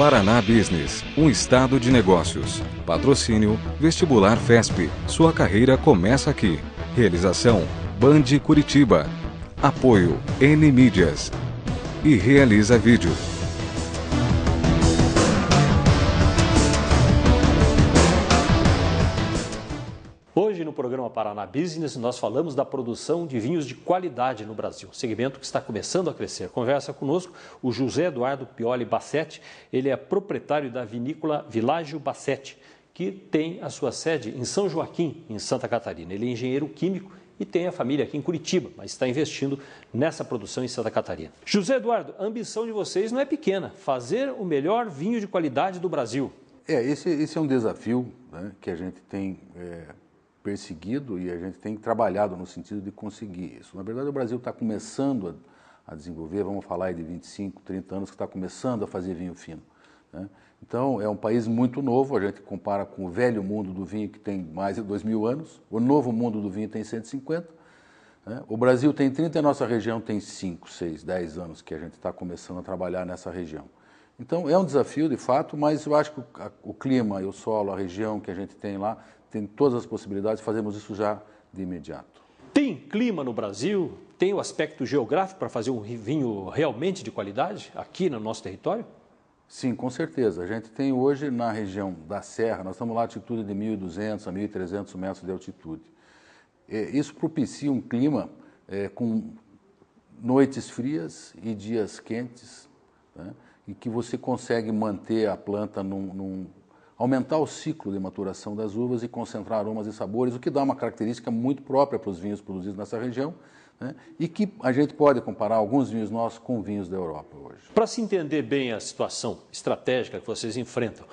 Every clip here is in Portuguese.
Paraná Business, um estado de negócios. Patrocínio Vestibular FESP. Sua carreira começa aqui. Realização Band Curitiba. Apoio N Mídias. E Realiza Vídeo. Hoje no programa Paraná Business nós falamos da produção de vinhos de qualidade no Brasil, segmento que está começando a crescer. Conversa conosco o José Eduardo Pioli Bassetti, ele é proprietário da vinícola Világio Bassetti, que tem a sua sede em São Joaquim, em Santa Catarina. Ele é engenheiro químico e tem a família aqui em Curitiba, mas está investindo nessa produção em Santa Catarina. José Eduardo, a ambição de vocês não é pequena, fazer o melhor vinho de qualidade do Brasil. Esse é um desafio, né, que a gente tem perseguido e a gente tem trabalhado no sentido de conseguir isso. Na verdade, o Brasil está começando a desenvolver, vamos falar aí de 25, 30 anos, que está começando a fazer vinho fino, né? Então, é um país muito novo, a gente compara com o velho mundo do vinho, que tem mais de 2.000 anos, o novo mundo do vinho tem 150, né? O Brasil tem 30 e a nossa região tem 5, 6, 10 anos que a gente está começando a trabalhar nessa região. Então, é um desafio, de fato, mas eu acho que o clima e o solo, a região que a gente tem lá, tem todas as possibilidades, fazemos isso já de imediato. Tem clima no Brasil? Tem o aspecto geográfico para fazer um vinho realmente de qualidade aqui no nosso território? Sim, com certeza. A gente tem hoje na região da Serra, nós estamos lá a altitude de 1.200 a 1.300 metros de altitude. Isso propicia um clima com noites frias e dias quentes, né? E que você consegue manter a planta aumentar o ciclo de maturação das uvas e concentrar aromas e sabores, o que dá uma característica muito própria para os vinhos produzidos nessa região, né? E que a gente pode comparar alguns vinhos nossos com vinhos da Europa hoje. Para se entender bem a situação estratégica que vocês enfrentam,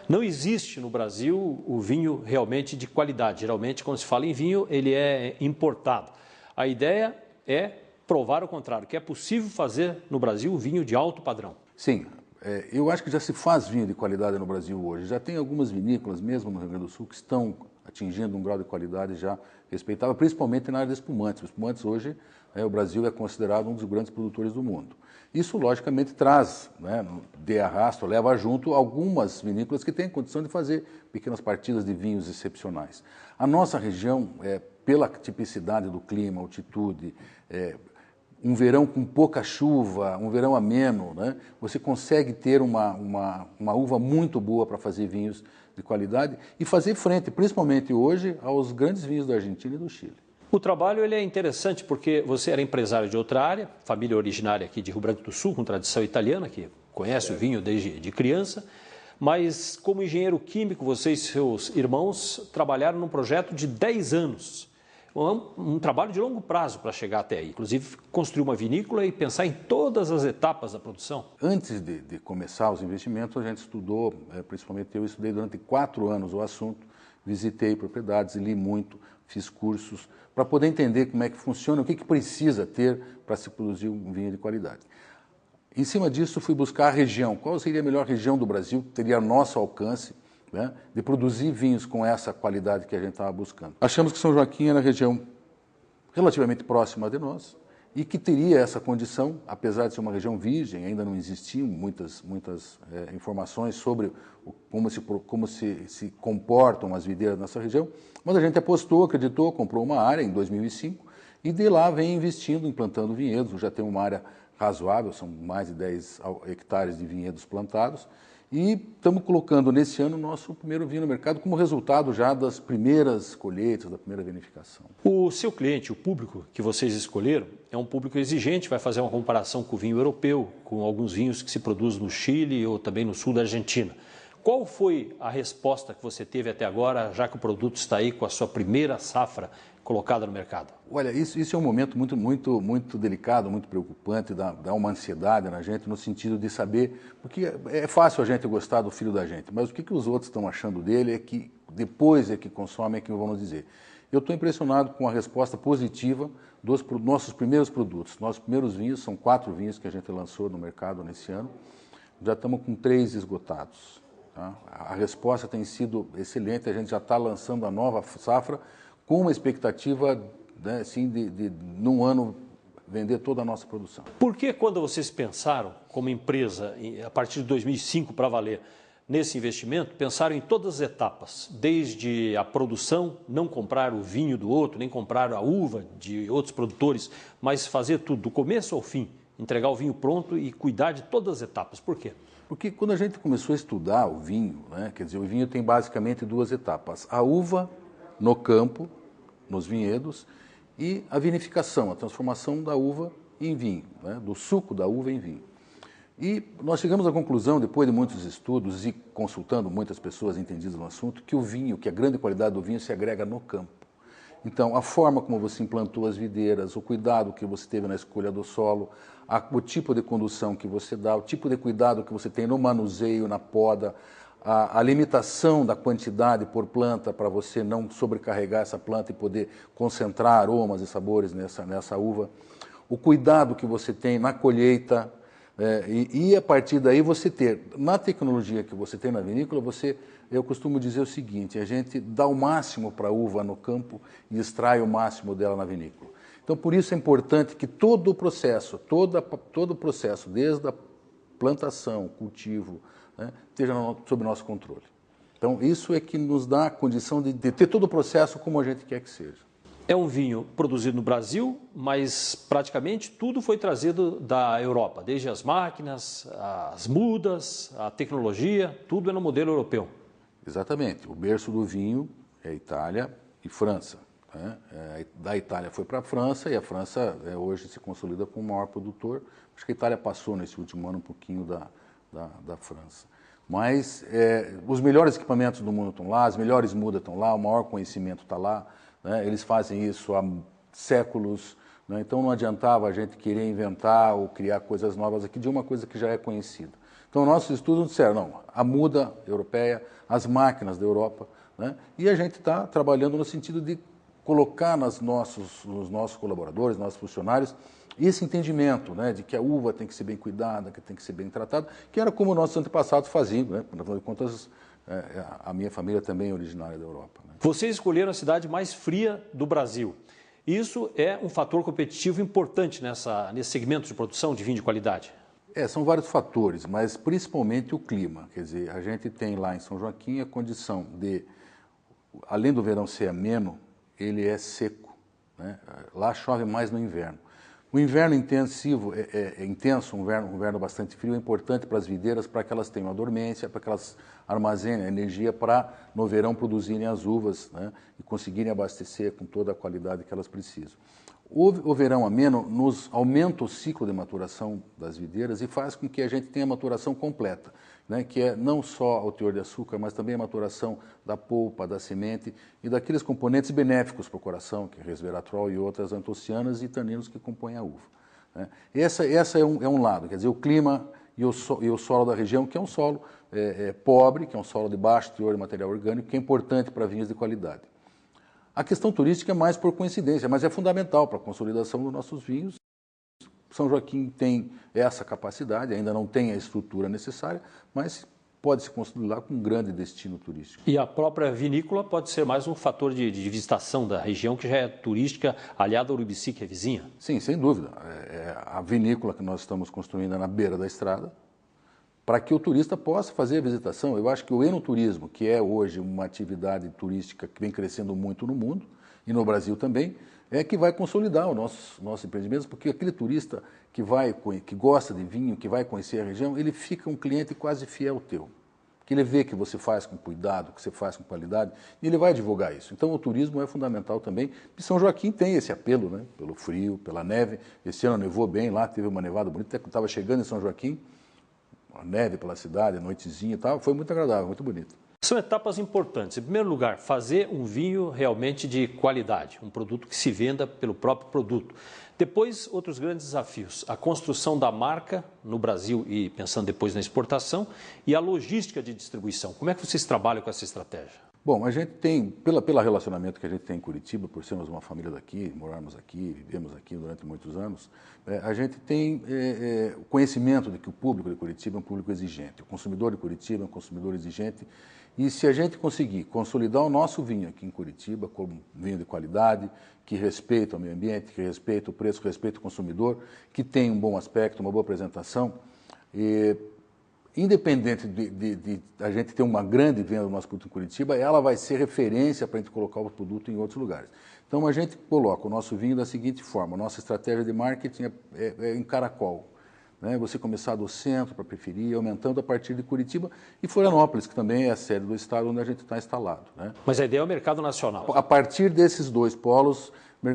não existe no Brasil o vinho realmente de qualidade. Geralmente, quando se fala em vinho, ele é importado. A ideia é provar o contrário, que é possível fazer no Brasil um vinho de alto padrão. Sim. Eu acho que já se faz vinho de qualidade no Brasil hoje. Já tem algumas vinícolas, mesmo no Rio Grande do Sul, que estão atingindo um grau de qualidade já respeitável, principalmente na área de espumantes. Os espumantes hoje, o Brasil é considerado um dos grandes produtores do mundo. Isso, logicamente, traz, né, de arrasto, leva junto algumas vinícolas que têm condição de fazer pequenas partidas de vinhos excepcionais. A nossa região, pela tipicidade do clima, altitude, um verão com pouca chuva, um verão ameno, né? Você consegue ter uma uva muito boa para fazer vinhos de qualidade e fazer frente, principalmente hoje, aos grandes vinhos da Argentina e do Chile. O trabalho ele é interessante porque você era empresário de outra área, família originária aqui de Rio Branco do Sul, com tradição italiana, que conhece o vinho desde de criança, mas como engenheiro químico, você e seus irmãos trabalharam num projeto de 10 anos. Um trabalho de longo prazo para chegar até aí, inclusive construir uma vinícola e pensar em todas as etapas da produção. Antes de começar os investimentos, a gente estudou, principalmente eu estudei durante 4 anos o assunto, visitei propriedades, li muito, fiz cursos, para poder entender como é que funciona, o que precisa ter para se produzir um vinho de qualidade. Em cima disso, fui buscar a região, qual seria a melhor região do Brasil, que teria nosso alcance, né, de produzir vinhos com essa qualidade que a gente estava buscando. Achamos que São Joaquim era uma região relativamente próxima de nós e que teria essa condição, apesar de ser uma região virgem, ainda não existiam muitas informações sobre como se comportam as videiras nessa região, mas a gente apostou, acreditou, comprou uma área em 2005 e de lá vem investindo, implantando vinhedos. Já tem uma área razoável, são mais de 10 hectares de vinhedos plantados. E estamos colocando nesse ano o nosso primeiro vinho no mercado como resultado já das primeiras colheitas, da primeira vinificação. O seu cliente, o público que vocês escolheram, é um público exigente, vai fazer uma comparação com o vinho europeu, com alguns vinhos que se produzem no Chile ou também no sul da Argentina. Qual foi a resposta que você teve até agora, já que o produto está aí com a sua primeira safra colocada no mercado? Olha, isso é um momento muito delicado, muito preocupante, dá uma ansiedade na gente, no sentido de saber, porque é fácil a gente gostar do filho da gente, mas o que os outros estão achando dele é que depois é que consomem, é que vamos dizer. Eu estou impressionado com a resposta positiva dos nossos primeiros produtos. Nossos primeiros vinhos, são 4 vinhos que a gente lançou no mercado nesse ano, já estamos com 3 esgotados. Tá? A resposta tem sido excelente, a gente já está lançando a nova safra com uma expectativa, né, assim, num ano vender toda a nossa produção. Por que quando vocês pensaram, como empresa, a partir de 2005 para valer, nesse investimento, pensaram em todas as etapas, desde a produção, não comprar o vinho do outro, nem comprar a uva de outros produtores, mas fazer tudo, do começo ao fim, entregar o vinho pronto e cuidar de todas as etapas? Por quê? Porque quando a gente começou a estudar o vinho, né, quer dizer, o vinho tem basicamente duas etapas: a uva no campo, nos vinhedos, e a vinificação, a transformação da uva em vinho, né, do suco da uva em vinho. E nós chegamos à conclusão, depois de muitos estudos e consultando muitas pessoas entendidas no assunto, que o vinho, que a grande qualidade do vinho se agrega no campo. Então, a forma como você implantou as videiras, o cuidado que você teve na escolha do solo, o tipo de condução que você dá, o tipo de cuidado que você tem no manuseio, na poda, a limitação da quantidade por planta para você não sobrecarregar essa planta e poder concentrar aromas e sabores nessa uva, o cuidado que você tem na colheita, e a partir daí você ter, na tecnologia que você tem na vinícola, eu costumo dizer o seguinte: a gente dá o máximo para a uva no campo e extrai o máximo dela na vinícola. Então, por isso é importante que todo o processo, desde a plantação, cultivo, né, esteja sob nosso controle. Então, isso é que nos dá a condição de ter todo o processo como a gente quer que seja. É um vinho produzido no Brasil, mas praticamente tudo foi trazido da Europa, desde as máquinas, as mudas, a tecnologia, tudo é no modelo europeu. Exatamente. O berço do vinho é Itália e França, né? Da Itália foi para a França e a França hoje se consolida como o maior produtor. Acho que a Itália passou nesse último ano um pouquinho da França. Mas os melhores equipamentos do mundo estão lá, as melhores mudas estão lá, o maior conhecimento está lá. Né? Eles fazem isso há séculos, né? Então não adiantava a gente querer inventar ou criar coisas novas aqui de uma coisa que já é conhecida. Então nossos estudos disseram, não, a muda europeia, as máquinas da Europa, né? E a gente está trabalhando no sentido de colocar nos nossos colaboradores, nossos funcionários, esse entendimento, né, de que a uva tem que ser bem cuidada, que tem que ser bem tratada, que era como nossos antepassados faziam, né? Afinal de contas, a minha família também é originária da Europa. Né? Vocês escolheram a cidade mais fria do Brasil. Isso é um fator competitivo importante nesse segmento de produção de vinho de qualidade? São vários fatores, mas principalmente o clima. Quer dizer, a gente tem lá em São Joaquim a condição de, além do verão ser ameno, ele é seco, né? Lá chove mais no inverno. O inverno intensivo é intenso, um inverno bastante frio, é importante para as videiras, para que elas tenham a dormência, para que elas armazenem a energia para, no verão, produzirem as uvas, né, e conseguirem abastecer com toda a qualidade que elas precisam. O verão ameno nos aumenta o ciclo de maturação das videiras e faz com que a gente tenha a maturação completa, né, que é não só o teor de açúcar, mas também a maturação da polpa, da semente e daqueles componentes benéficos para o coração, que é resveratrol e outras antocianas e taninos que compõem a uva. Né. Essa é um lado, quer dizer, o clima e o solo da região, que é um solo pobre, que é um solo de baixo teor de material orgânico, que é importante para vinhos de qualidade. A questão turística é mais por coincidência, mas é fundamental para a consolidação dos nossos vinhos. São Joaquim tem essa capacidade, ainda não tem a estrutura necessária, mas pode se consolidar com um grande destino turístico. E a própria vinícola pode ser mais um fator de visitação da região, que já é turística, aliada ao Urubici, que é vizinha? Sim, sem dúvida. A vinícola que nós estamos construindo é na beira da estrada, para que o turista possa fazer a visitação. Eu acho que o enoturismo, que é hoje uma atividade turística que vem crescendo muito no mundo, e no Brasil também, é que vai consolidar os nossos empreendimentos, porque aquele turista que gosta de vinho, que vai conhecer a região, ele fica um cliente quase fiel teu. Que ele vê que você faz com cuidado, que você faz com qualidade, e ele vai divulgar isso. Então o turismo é fundamental também. E São Joaquim tem esse apelo, né? Pelo frio, pela neve. Esse ano nevou bem lá, teve uma nevada bonita, até que estava chegando em São Joaquim, a neve pela cidade, a noitezinha e tal, foi muito agradável, muito bonito. São etapas importantes. Em primeiro lugar, fazer um vinho realmente de qualidade, um produto que se venda pelo próprio produto. Depois, outros grandes desafios, a construção da marca no Brasil e pensando depois na exportação e a logística de distribuição. Como é que vocês trabalham com essa estratégia? Bom, a gente tem, pelo relacionamento que a gente tem em Curitiba, por sermos uma família daqui, morarmos aqui, vivemos aqui durante muitos anos, a gente tem o conhecimento de que o público de Curitiba é um público exigente. O consumidor de Curitiba é um consumidor exigente E se a gente conseguir consolidar o nosso vinho aqui em Curitiba como vinho de qualidade, que respeita o meio ambiente, que respeita o preço, que respeita o consumidor, que tem um bom aspecto, uma boa apresentação, independente de a gente ter uma grande venda do nosso produto em Curitiba, ela vai ser referência para a gente colocar o produto em outros lugares. Então a gente coloca o nosso vinho da seguinte forma: a nossa estratégia de marketing é em caracol. Né? Você começar do centro para a periferia, aumentando a partir de Curitiba e Florianópolis, que também é a sede do estado onde a gente está instalado. Né? Mas a ideia é o mercado nacional. A partir desses dois polos,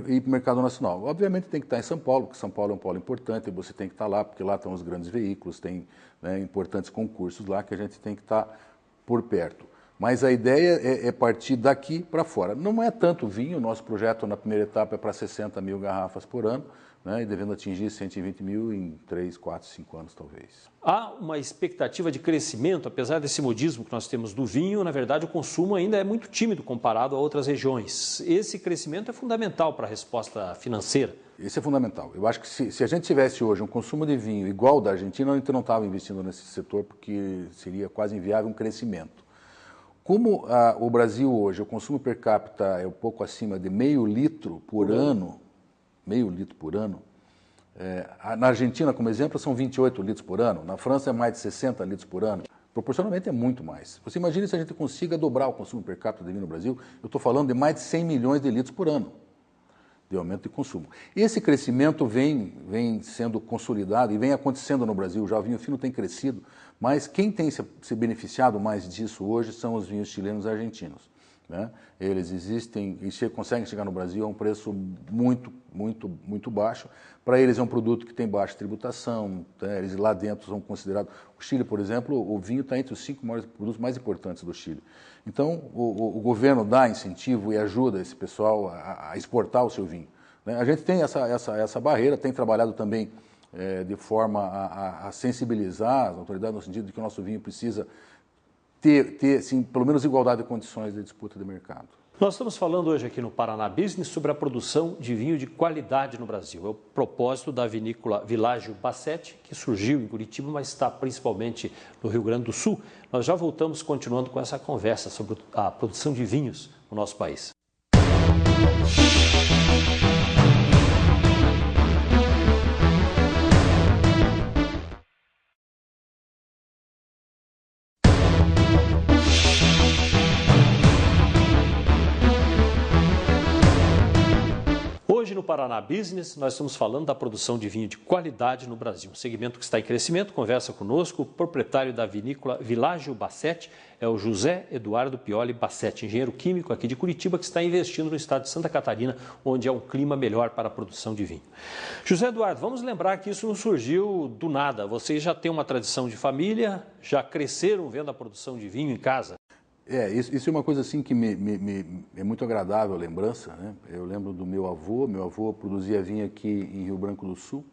ir para o mercado nacional. Obviamente tem que estar em São Paulo, porque São Paulo é um polo importante, e você tem que estar lá, porque lá estão os grandes veículos, tem, né, importantes concursos lá que a gente tem que estar por perto. Mas a ideia é partir daqui para fora. Não é tanto vinho, o nosso projeto na primeira etapa é para 60 mil garrafas por ano, né, e devendo atingir 120 mil em 3, 4, 5 anos talvez. Há uma expectativa de crescimento, apesar desse modismo que nós temos do vinho, na verdade o consumo ainda é muito tímido comparado a outras regiões. Esse crescimento é fundamental para a resposta financeira. Esse é fundamental. Eu acho que se a gente tivesse hoje um consumo de vinho igual ao da Argentina, a gente não estava investindo nesse setor, porque seria quase inviável um crescimento. Como o Brasil hoje, o consumo per capita é um pouco acima de meio litro por ano, na Argentina, como exemplo, são 28 litros por ano, na França é mais de 60 litros por ano, proporcionalmente é muito mais. Você imagina se a gente consiga dobrar o consumo per capita de vinho no Brasil, eu estou falando de mais de 100 milhões de litros por ano de aumento de consumo. Esse crescimento vem sendo consolidado e vem acontecendo no Brasil, já o vinho fino tem crescido, mas quem tem se beneficiado mais disso hoje são os vinhos chilenos e argentinos. Né? Eles existem e conseguem chegar no Brasil a um preço muito baixo. Para eles é um produto que tem baixa tributação, né? Eles lá dentro são considerados... O Chile, por exemplo, o vinho está entre os 5 maiores produtos mais importantes do Chile. Então, o governo dá incentivo e ajuda esse pessoal a exportar o seu vinho. Né? A gente tem essa barreira, tem trabalhado também de forma a sensibilizar as autoridades no sentido de que o nosso vinho precisa ter assim, pelo menos igualdade de condições de disputa de mercado. Nós estamos falando hoje aqui no Paraná Business sobre a produção de vinho de qualidade no Brasil. É o propósito da vinícola Világio Bassetti, que surgiu em Curitiba, mas está principalmente no Rio Grande do Sul. Nós já voltamos continuando com essa conversa sobre a produção de vinhos no nosso país. Hoje no Paraná Business nós estamos falando da produção de vinho de qualidade no Brasil, um segmento que está em crescimento. Conversa conosco o proprietário da vinícola Világio Bassetti, é o José Eduardo Pioli Bassetti, engenheiro químico aqui de Curitiba, que está investindo no estado de Santa Catarina, onde é um clima melhor para a produção de vinho. José Eduardo, vamos lembrar que isso não surgiu do nada. Vocês já têm uma tradição de família, já cresceram vendo a produção de vinho em casa? Isso é uma coisa assim que é muito agradável a lembrança, né? Eu lembro do meu avô produzia vinho aqui em Rio Branco do Sul.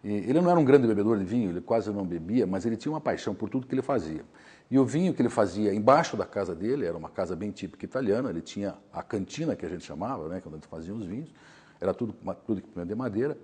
E ele não era um grande bebedor de vinho, ele quase não bebia, mas ele tinha uma paixão por tudo que ele fazia. E o vinho que ele fazia embaixo da casa dele, era uma casa bem típica italiana, ele tinha a cantina que a gente chamava, né, quando a gente fazia os vinhos, era tudo equipamento de madeira.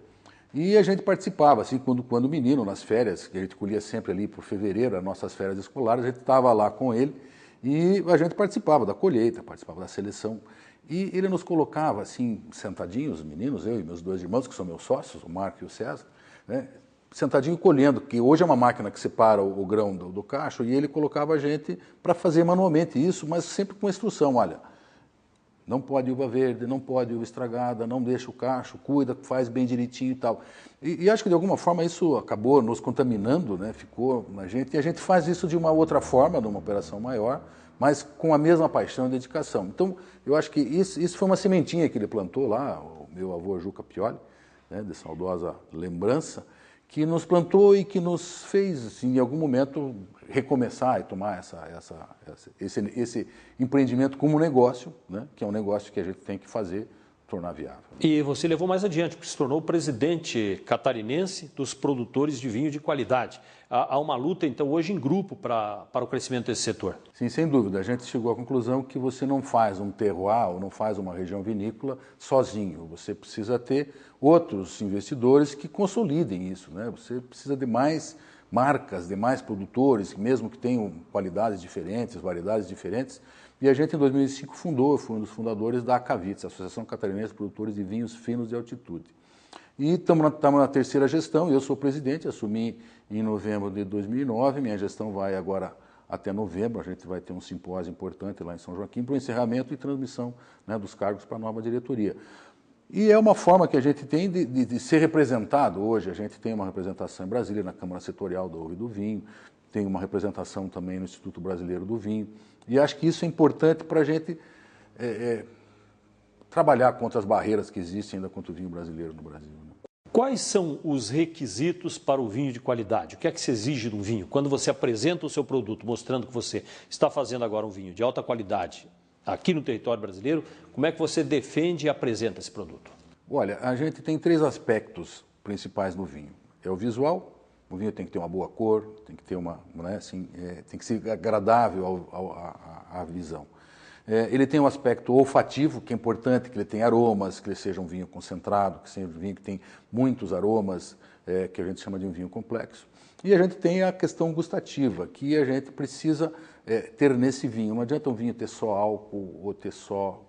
E a gente participava, assim, quando menino, nas férias, que a gente colhia sempre ali por fevereiro, as nossas férias escolares, a gente estava lá com ele, e a gente participava da colheita, participava da seleção. E ele nos colocava, assim, sentadinhos, os meninos, eu e meus 2 irmãos, que são meus sócios, o Marco e o César, né, sentadinho colhendo, que hoje é uma máquina que separa o grão do cacho, e ele colocava a gente para fazer manualmente isso, mas sempre com instrução, olha, não pode uva verde, não pode uva estragada, não deixa o cacho, cuida, faz bem direitinho e tal. E acho que de alguma forma isso acabou nos contaminando, né? Ficou na gente, e a gente faz isso de uma outra forma, numa operação maior, mas com a mesma paixão e dedicação. Então, eu acho que isso foi uma sementinha que ele plantou lá, o meu avô Juca Pioli, né, de saudosa lembrança, que nos plantou e que nos fez, assim, em algum momento, recomeçar e tomar esse empreendimento como negócio, né, que é um negócio que a gente tem que fazer, tornar viável. E você levou mais adiante, porque se tornou o presidente catarinense dos produtores de vinho de qualidade. Há uma luta, então, hoje em grupo para o crescimento desse setor. Sim, sem dúvida. A gente chegou à conclusão que você não faz um terroir ou não faz uma região vinícola sozinho. Você precisa ter outros investidores que consolidem isso, né? Você precisa de mais marcas, demais produtores, mesmo que tenham qualidades diferentes, variedades diferentes. E a gente, em 2005, foi um dos fundadores da ACAVITS, Associação Catarinense de Produtores de Vinhos Finos de Altitude. E estamos na terceira gestão, eu sou presidente, assumi em novembro de 2009, minha gestão vai agora até novembro, a gente vai ter um simpósio importante lá em São Joaquim para o encerramento e transmissão, né, dos cargos para a nova diretoria. E é uma forma que a gente tem de ser representado hoje. A gente tem uma representação em Brasília, na Câmara Setorial da Uva e do Vinho, tem uma representação também no Instituto Brasileiro do Vinho, e acho que isso é importante para a gente trabalhar contra as barreiras que existem ainda contra o vinho brasileiro no Brasil. Né? Quais são os requisitos para o vinho de qualidade? O que é que se exige de um vinho? Quando você apresenta o seu produto, mostrando que você está fazendo agora um vinho de alta qualidade aqui no território brasileiro, como é que você defende e apresenta esse produto? Olha, a gente tem 3 aspectos principais no vinho. É o visual, o vinho tem que ter uma boa cor, tem que ter tem que ser agradável à visão. Ele tem um aspecto olfativo, que é importante, que ele tenha aromas, que ele seja um vinho concentrado, que seja um vinho que tem muitos aromas, que a gente chama de um vinho complexo. E a gente tem a questão gustativa, que a gente precisa ter nesse vinho. Não adianta um vinho ter só álcool, ou ter só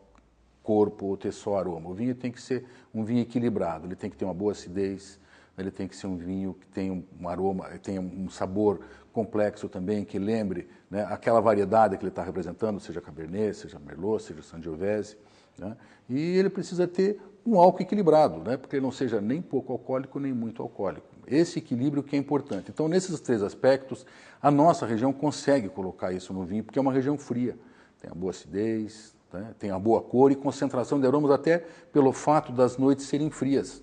corpo, ou ter só aroma. O vinho tem que ser um vinho equilibrado, ele tem que ter uma boa acidez, ele tem que ser um vinho que tenha um aroma, tenha um sabor complexo também, que lembre, né, aquela variedade que ele está representando, seja Cabernet, seja Merlot, seja Sangiovese, né, e ele precisa ter um álcool equilibrado, né, porque ele não seja nem pouco alcoólico, nem muito alcoólico. Esse equilíbrio que é importante. Então, nesses 3 aspectos, a nossa região consegue colocar isso no vinho, porque é uma região fria, tem uma boa acidez, né, tem uma boa cor e concentração de aromas, até pelo fato das noites serem frias.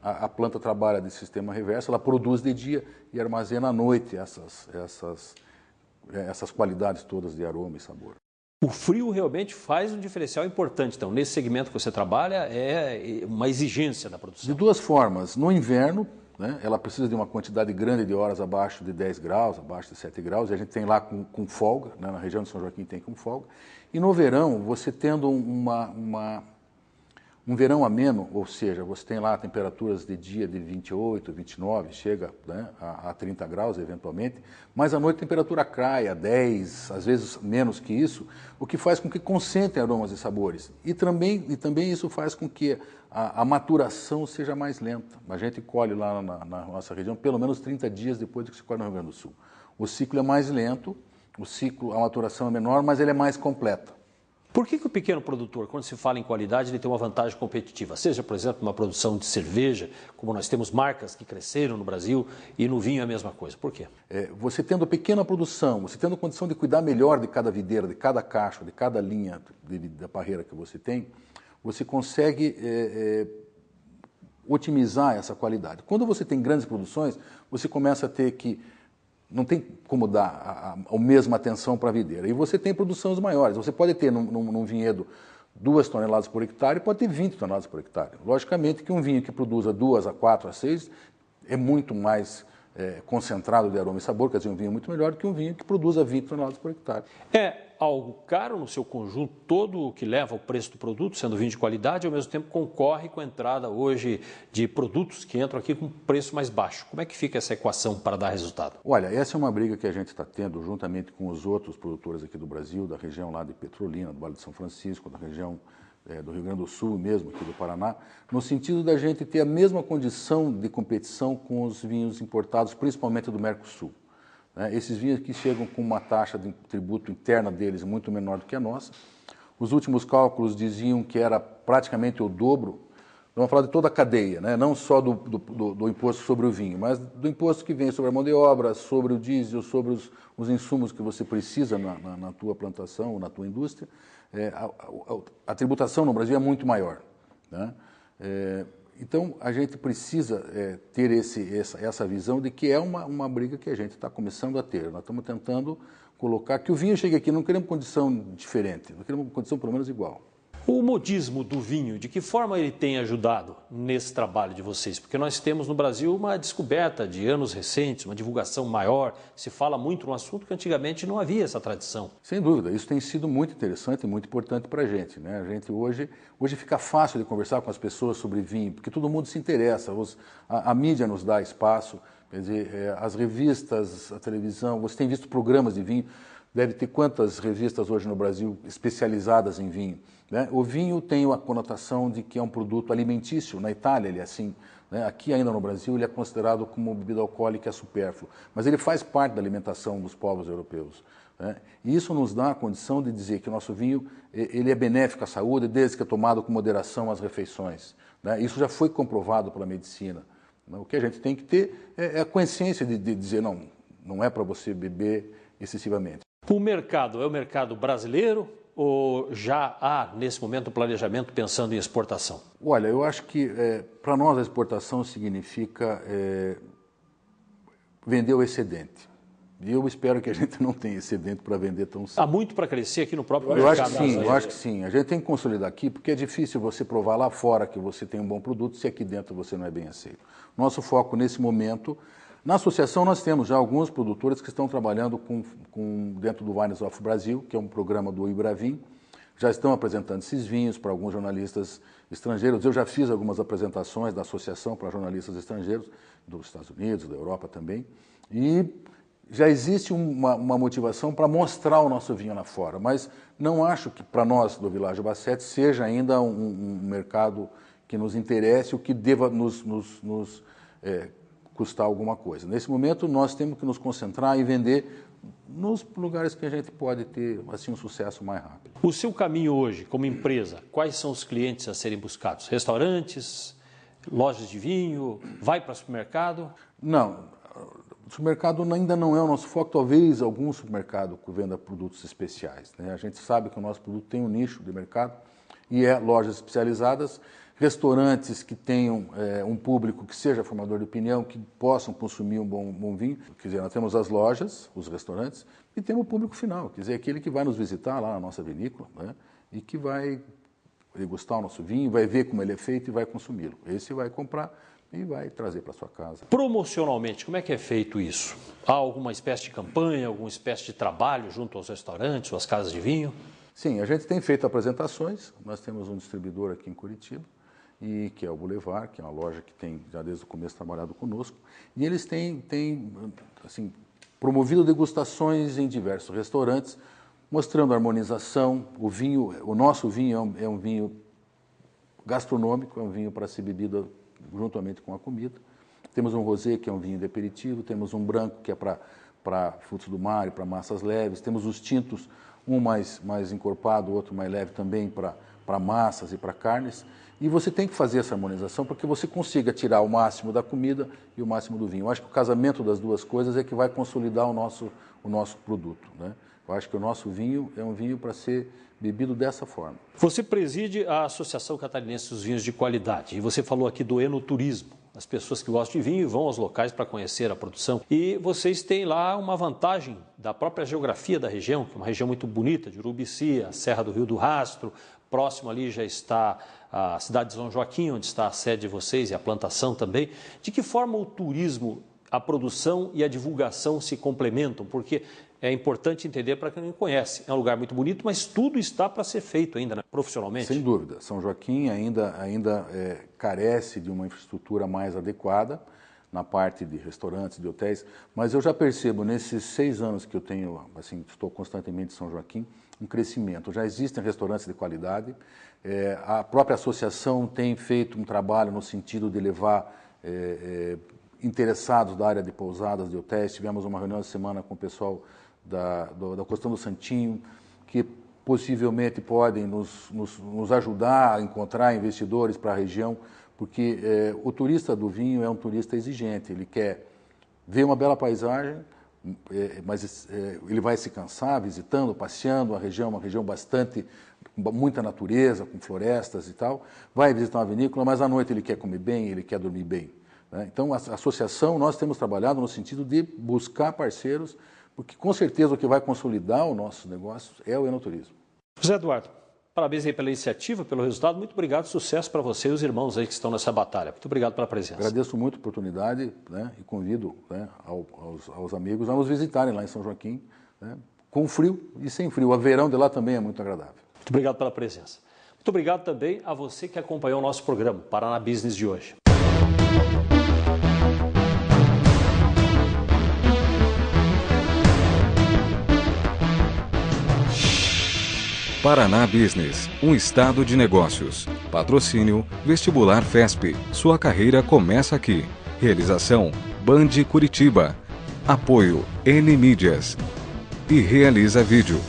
A planta trabalha de sistema reverso, ela produz de dia e armazena à noite essas qualidades todas de aroma e sabor. O frio realmente faz um diferencial importante. Então, nesse segmento que você trabalha, é uma exigência da produção. De 2 formas. No inverno, né, ela precisa de uma quantidade grande de horas abaixo de 10 graus, abaixo de 7 graus, e a gente tem lá com folga, né, na região de São Joaquim tem com folga. E no verão, você tendo um verão ameno, ou seja, você tem lá temperaturas de dia de 28, 29, chega, né, a 30 graus eventualmente, mas à noite a temperatura cai a 10, às vezes menos que isso, o que faz com que concentrem aromas e sabores. E também isso faz com que a maturação seja mais lenta. A gente colhe lá na nossa região pelo menos 30 dias depois do que se colhe no Rio Grande do Sul. O ciclo é mais lento, a maturação é menor, mas ele é mais completa. Por que o pequeno produtor, quando se fala em qualidade, ele tem uma vantagem competitiva? Seja, por exemplo, uma produção de cerveja, como nós temos marcas que cresceram no Brasil, e no vinho é a mesma coisa. Por quê? Você tendo pequena produção, você tendo condição de cuidar melhor de cada videira, de cada cacho, de cada linha da parreira que você tem, você consegue otimizar essa qualidade. Quando você tem grandes produções, você começa a ter que não tem como dar a mesma atenção para a videira. E você tem produções maiores. Você pode ter num vinhedo 2 toneladas por hectare, pode ter 20 toneladas por hectare. Logicamente que um vinho que produza 2 a 4 a 6 é muito mais concentrado de aroma e sabor, quer dizer, um vinho muito melhor do que um vinho que produza 20 toneladas por hectare. É algo caro no seu conjunto todo o que leva ao preço do produto, sendo vinho de qualidade, e ao mesmo tempo concorre com a entrada hoje de produtos que entram aqui com preço mais baixo. Como é que fica essa equação para dar resultado? Olha, essa é uma briga que a gente está tendo juntamente com os outros produtores aqui do Brasil, da região lá de Petrolina, do Vale de São Francisco, da região do Rio Grande do Sul mesmo, aqui do Paraná, no sentido da gente ter a mesma condição de competição com os vinhos importados, principalmente do Mercosul. Esses vinhos que chegam com uma taxa de tributo interna deles muito menor do que a nossa. Os últimos cálculos diziam que era praticamente o dobro. Vamos falar de toda a cadeia, né? Não só do imposto sobre o vinho, mas do imposto que vem sobre a mão de obra, sobre o diesel, sobre os insumos que você precisa na tua plantação ou na tua indústria. A tributação no Brasil é muito maior, né? Então, a gente precisa ter essa visão de que é uma briga que a gente está começando a ter. Nós estamos tentando colocar que o vinho chegue aqui, não queremos condição diferente, nós queremos condição pelo menos igual. O modismo do vinho, de que forma ele tem ajudado nesse trabalho de vocês? Porque nós temos no Brasil uma descoberta de anos recentes, uma divulgação maior, se fala muito no assunto que antigamente não havia essa tradição. Sem dúvida, isso tem sido muito interessante e muito importante para a gente, né? A gente hoje fica fácil de conversar com as pessoas sobre vinho, porque todo mundo se interessa, a mídia nos dá espaço, quer dizer, as revistas, a televisão, você tem visto programas de vinho, deve ter quantas revistas hoje no Brasil especializadas em vinho, né? O vinho tem a conotação de que é um produto alimentício, na Itália ele é assim, né? Aqui ainda no Brasil ele é considerado como bebida alcoólica supérflua, mas ele faz parte da alimentação dos povos europeus, né? E isso nos dá a condição de dizer que o nosso vinho ele é benéfico à saúde desde que é tomado com moderação às refeições, né? Isso já foi comprovado pela medicina. O que a gente tem que ter é a consciência de dizer não é para você beber excessivamente. O mercado é o mercado brasileiro ou já há, nesse momento, um planejamento pensando em exportação? Olha, eu acho que para nós a exportação significa vender o excedente. E eu espero que a gente não tenha excedente para vender tão cedo. Há muito para crescer aqui no próprio mercado. mercado. Eu acho que sim. A gente tem que consolidar aqui, porque é difícil você provar lá fora que você tem um bom produto se aqui dentro você não é bem aceito. Nosso foco nesse momento... Na associação nós temos já alguns produtores que estão trabalhando dentro do Wines of Brasil, que é um programa do Ibravin, já estão apresentando esses vinhos para alguns jornalistas estrangeiros. Eu já fiz algumas apresentações da associação para jornalistas estrangeiros, dos Estados Unidos, da Europa também, e já existe uma motivação para mostrar o nosso vinho lá fora, mas não acho que para nós do Villaggio Bassetti seja ainda um mercado que nos interesse, o que deva nos custar alguma coisa. Nesse momento, nós temos que nos concentrar e vender nos lugares que a gente pode ter assim, um sucesso mais rápido. O seu caminho hoje, como empresa, quais são os clientes a serem buscados? Restaurantes, lojas de vinho, vai para o supermercado? Não, o supermercado ainda não é o nosso foco, talvez algum supermercado que venda produtos especiais, né? A gente sabe que o nosso produto tem um nicho de mercado e é lojas especializadas, restaurantes que tenham um público que seja formador de opinião, que possam consumir um bom vinho. Quer dizer, nós temos as lojas, os restaurantes, e temos o público final, quer dizer, aquele que vai nos visitar lá na nossa vinícola, né, e que vai degustar o nosso vinho, vai ver como ele é feito e vai consumi-lo. Esse vai comprar e vai trazer para sua casa. Promocionalmente, como é que é feito isso? Há alguma espécie de campanha, alguma espécie de trabalho junto aos restaurantes ou às casas de vinho? Sim, a gente tem feito apresentações, nós temos um distribuidor aqui em Curitiba, e que é o Boulevard, que é uma loja que tem já desde o começo trabalhado conosco, e eles têm assim, promovido degustações em diversos restaurantes, mostrando a harmonização. O nosso vinho é um vinho gastronômico, é um vinho para ser bebido juntamente com a comida. Temos um rosé, que é um vinho de aperitivo, temos um branco, que é para frutos do mar e para massas leves, temos os tintos, um mais encorpado, o outro mais leve também para massas e para carnes. E você tem que fazer essa harmonização para que você consiga tirar o máximo da comida e o máximo do vinho. Eu acho que o casamento das duas coisas é que vai consolidar o nosso produto, né? Eu acho que o nosso vinho é um vinho para ser bebido dessa forma. Você preside a Associação Catarinense dos Vinhos de Qualidade e você falou aqui do enoturismo. As pessoas que gostam de vinho vão aos locais para conhecer a produção. E vocês têm lá uma vantagem da própria geografia da região, que é uma região muito bonita, de Urubici, a Serra do Rio do Rastro. Próximo ali já está a cidade de São Joaquim, onde está a sede de vocês e a plantação também. De que forma o turismo, a produção e a divulgação se complementam? Porque é importante entender para quem não conhece. É um lugar muito bonito, mas tudo está para ser feito ainda, né, profissionalmente. Sem dúvida. São Joaquim ainda carece de uma infraestrutura mais adequada na parte de restaurantes, de hotéis, mas eu já percebo nesses 6 anos que eu tenho, assim, estou constantemente em São Joaquim, um crescimento. Já existem restaurantes de qualidade, a própria associação tem feito um trabalho no sentido de levar interessados da área de pousadas, de hotéis. Tivemos uma reunião essa semana com o pessoal da Costão do Santinho, que possivelmente podem nos ajudar a encontrar investidores para a região, porque o turista do vinho é um turista exigente, ele quer ver uma bela paisagem, mas ele vai se cansar visitando, passeando a região, uma região muita natureza, com florestas e tal, vai visitar uma vinícola, mas à noite ele quer comer bem, ele quer dormir bem, né? Então, a associação, nós temos trabalhado no sentido de buscar parceiros, porque com certeza o que vai consolidar o nosso negócio é o enoturismo. José Eduardo, Parabéns aí pela iniciativa, pelo resultado. Muito obrigado, sucesso para você e os irmãos aí que estão nessa batalha. Muito obrigado pela presença. Agradeço muito a oportunidade, né, e convido, né, aos amigos a nos visitarem lá em São Joaquim, né, com frio e sem frio. O verão de lá também é muito agradável. Muito obrigado pela presença. Muito obrigado também a você que acompanhou o nosso programa Paraná Business de hoje. Paraná Business, um estado de negócios. Patrocínio Vestibular FESP. Sua carreira começa aqui. Realização Band Curitiba. Apoio N Mídias. E Realiza Vídeo.